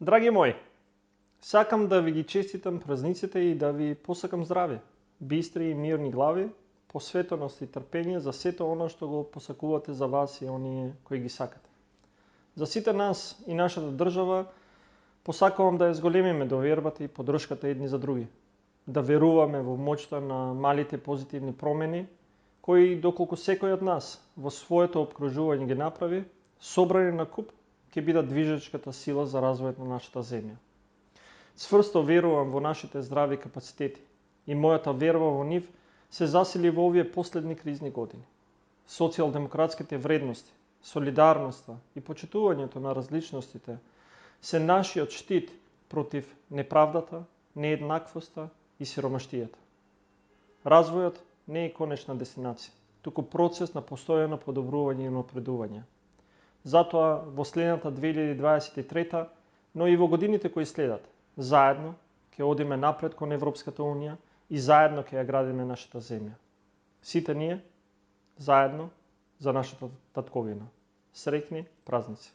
Драги мои, сакам да ви ги честитам празниците и да ви посакам здраве, бистри и мирни глави, посветеност и трпение за сето оно што го посакувате за вас и оние кои ги сакате. За сите нас и нашата држава посакувам да ја зголемиме довербата и поддршката едни за други, да веруваме во моќта на малите позитивни промени, кои доколку секој од нас во своето обкружување ги направи, собрани на куп, ќе бидат движечката сила за развојот на нашата земја. Сврсто верувам во нашите здрави капацитети и мојата верба во нив се засили во овие последни кризни години. Социјалдемократските вредности, солидарноста и почитувањето на различностите се нашиот штит против неправдата, нееднаквоста и сиромаштијата. Развојот не е конечна дестинација, туку процес на постојано подобрување и напредување. Затоа во следната 2023, но и во годините кои следат, заедно ќе одиме напред кон Европската Унија и заедно ќе ја градиме нашата земја. Сите ние, заедно, за нашата татковина. Среќни празници!